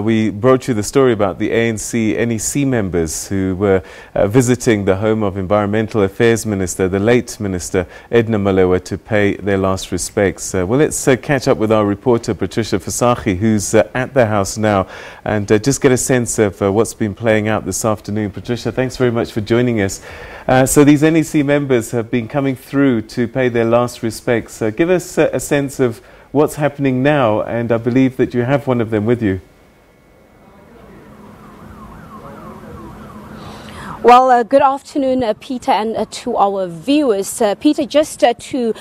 We brought you the story about the ANC NEC members who were visiting the home of Environmental Affairs Minister, the late Minister Edna Molewa, to pay their last respects. Well, let's catch up with our reporter Patricia Visagie, who's at the house now, and just get a sense of what's been playing out this afternoon. Patricia, thanks very much for joining us. So these NEC members have been coming through to pay their last respects. Give us a sense of what's happening now, and I believe that you have one of them with you. Well, good afternoon, Peter, and to our viewers. Peter, just to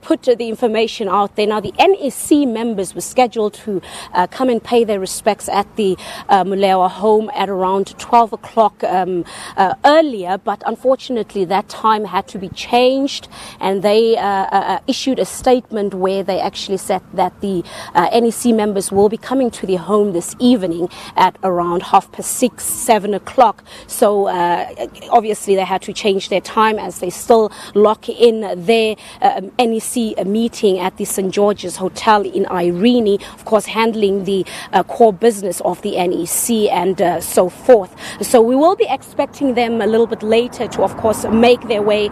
put the information out there, now the NEC members were scheduled to come and pay their respects at the Molewa home at around 12 o'clock earlier, but unfortunately that time had to be changed, and they issued a statement where they actually said that the NEC members will be coming to their home this evening at around 6:30, 7 o'clock. So obviously they had to change their time as they still lock in their NEC meeting at the St. George's Hotel in Irene, of course handling the core business of the NEC and so forth. So we will be expecting them a little bit later to, of course, make their way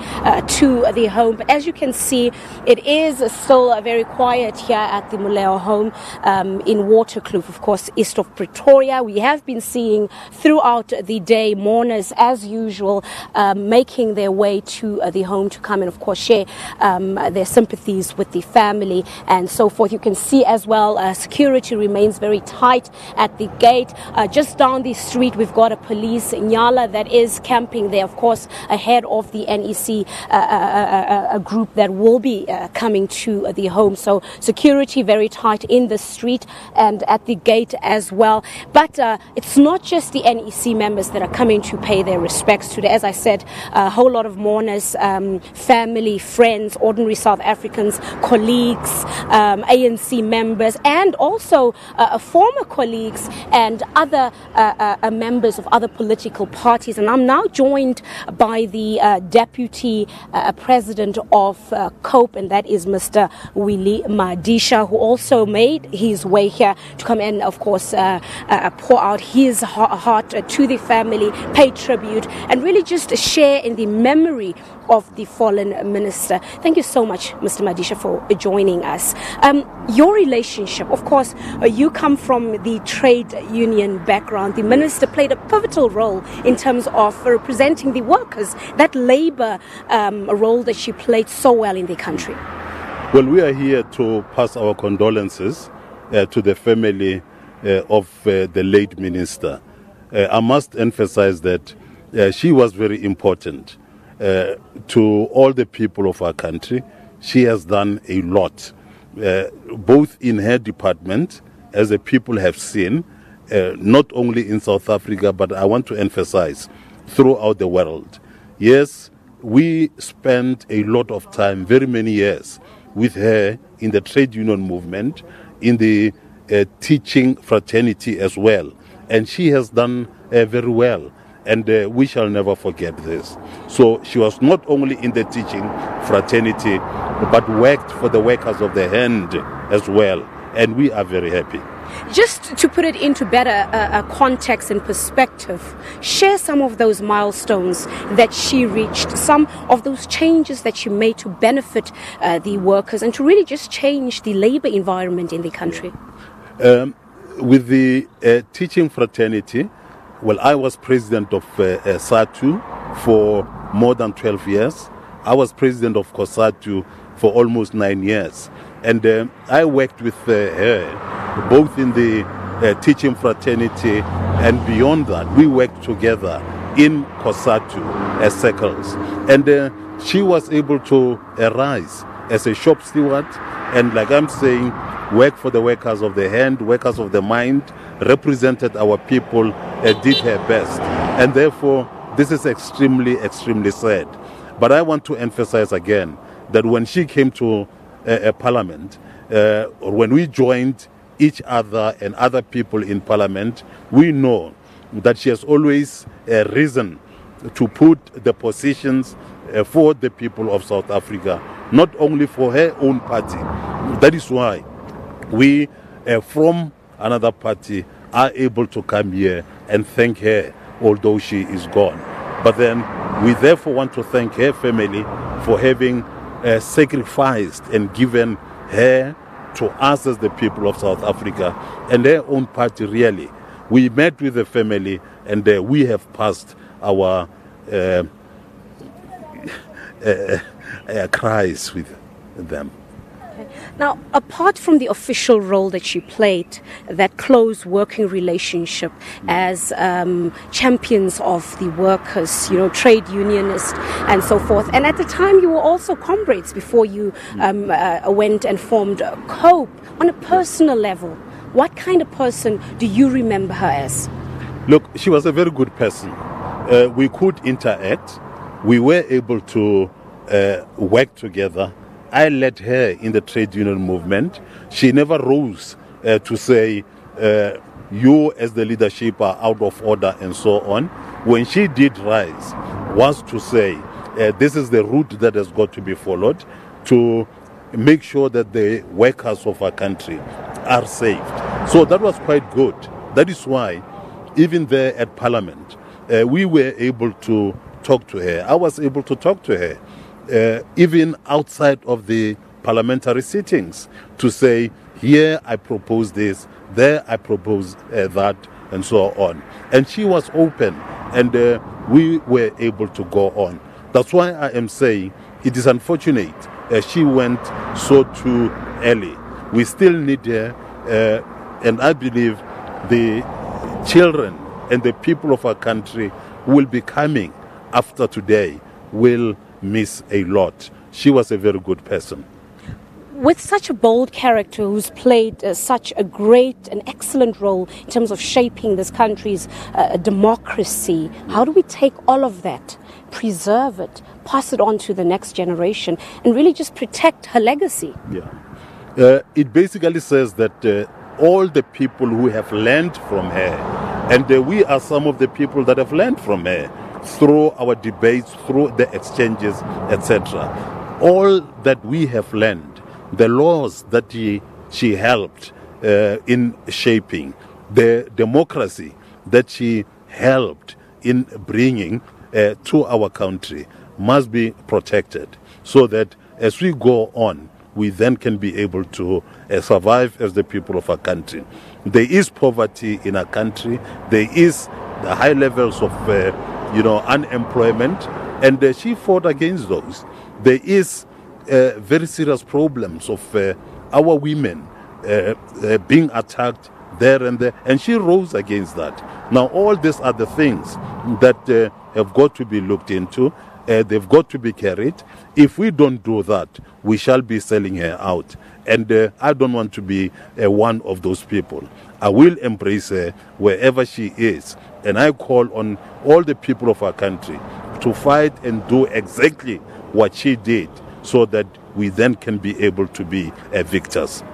to the home. But as you can see, it is still very quiet here at the Molewa home in Waterkloof, of course, east of Pretoria. We have been seeing throughout the day mourners, as usual, making their way to the home to come and, of course, share their sympathies with the family and so forth. You can see as well security remains very tight at the gate. Just down the street we've got a police nyala that is camping there, of course, ahead of the NEC a group that will be coming to the home. So security very tight in the street and at the gate as well. But it's not just the NEC members that are coming to pay their respects today. As I said, a whole lot of mourners, family, friends, ordinary South Africans, colleagues, ANC members, and also former colleagues and other members of other political parties. And I'm now joined by the Deputy President of COPE, and that is Mr Willie Madisha, who also made his way here to come and, of course, pour out his heart to the family, pay tribute, and really just share in the memory of the fallen minister. Thank you so much, Mr. Madisha, for joining us. Your relationship, of course, you come from the trade union background. The minister played a pivotal role in terms of representing the workers, that labor role that she played so well in the country. Well, we are here to pass our condolences to the family of the late minister. I must emphasize that she was very important to all the people of our country. She has done a lot, both in her department, as the people have seen, not only in South Africa, but I want to emphasize throughout the world. Yes, we spent a lot of time, very many years, with her in the trade union movement, in the teaching fraternity as well. And she has done very well. And we shall never forget this. So she was not only in the teaching fraternity, but worked for the workers of the hand as well. And we are very happy. Just to put it into better context and perspective, share some of those milestones that she reached, some of those changes that she made to benefit the workers and to really just change the labor environment in the country. With the teaching fraternity, well, I was president of SADTU for more than 12 years. I was president of SADTU for almost 9 years. And I worked with her, both in the teaching fraternity and beyond that. We worked together in SADTU circles. And she was able to rise as a shop steward and, like I'm saying, work for the workers of the hand, workers of the mind, represented our people, did her best. And therefore, this is extremely, extremely sad. But I want to emphasize again that when she came to Parliament, or when we joined each other and other people in Parliament, we know that she has always risen to put the positions for the people of South Africa, not only for her own party. That is why we, from another party, are able to come here and thank her, although she is gone. But then we therefore want to thank her family for having sacrificed and given her to us as the people of South Africa and their own party, really. We met with the family and we have passed our cries with them. Now, apart from the official role that you played, that close working relationship as champions of the workers, trade unionists and so forth, and at the time you were also comrades before you went and formed COPE. On a personal level, what kind of person do you remember her as? Look, she was a very good person. We could interact. We were able to work together. I led her in the trade union movement. She never rose to say, you as the leadership are out of order and so on. When she did rise, was to say, this is the route that has got to be followed to make sure that the workers of our country are saved. So that was quite good. That is why, even there at Parliament, we were able to talk to her. I was able to talk to her. Even outside of the parliamentary sittings, to say, here I propose this, there I propose that, and so on. And she was open, and we were able to go on. That's why I am saying it is unfortunate she went so too early. We still need her, and I believe the children and the people of our country will be coming after today will miss a lot. She was a very good person. With such a bold character who's played such a great and excellent role in terms of shaping this country's democracy, how do we take all of that, preserve it, pass it on to the next generation, and really just protect her legacy? Yeah. It basically says that all the people who have learned from her, and we are some of the people that have learned from her, through our debates, through the exchanges, etc. All that we have learned, the laws that she helped in shaping, the democracy that she helped in bringing to our country must be protected, so that as we go on, we then can be able to survive as the people of our country. There is poverty in our country. There is the high levels of unemployment, and she fought against those. There is very serious problems of our women being attacked there and there, and she rose against that. Now, all these are the things that have got to be looked into. They've got to be carried. If we don't do that, we shall be selling her out. And I don't want to be one of those people. I will embrace her wherever she is. And I call on all the people of our country to fight and do exactly what she did, so that we then can be able to be victors.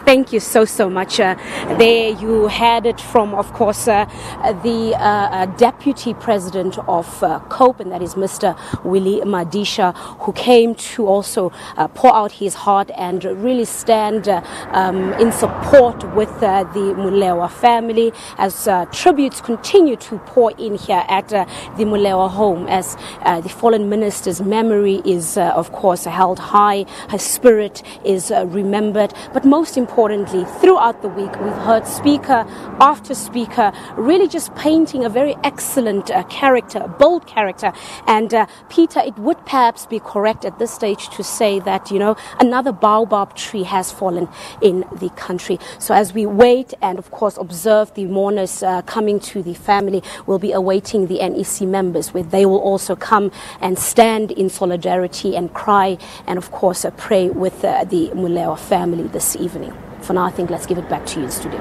Thank you so much. There you had it from, of course, the Deputy President of COPE, and that is Mr Willie Madisha, who came to also pour out his heart and really stand in support with the Molewa family, as tributes continue to pour in here at the Molewa home, as the fallen minister's memory is, of course, held high. Her spirit is remembered, but most importantly, throughout the week, we've heard speaker after speaker really just painting a very excellent character, a bold character. And Peter, it would perhaps be correct at this stage to say that, another baobab tree has fallen in the country. So as we wait and, of course, observe the mourners coming to the family, we'll be awaiting the NEC members, where they will also come and stand in solidarity and cry and, of course, pray with the Molewa family this evening. For now, I think let's give it back to you in the studio.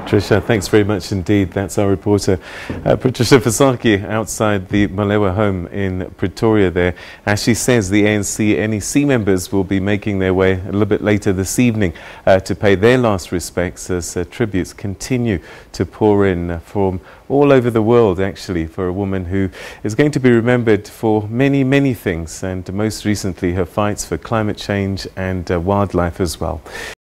Patricia, thanks very much indeed. That's our reporter, Patricia Visagie, outside the Molewa home in Pretoria there. As she says, the ANC NEC members will be making their way a little bit later this evening to pay their last respects, as tributes continue to pour in from all over the world, actually, for a woman who is going to be remembered for many, many things, and most recently her fights for climate change and wildlife as well.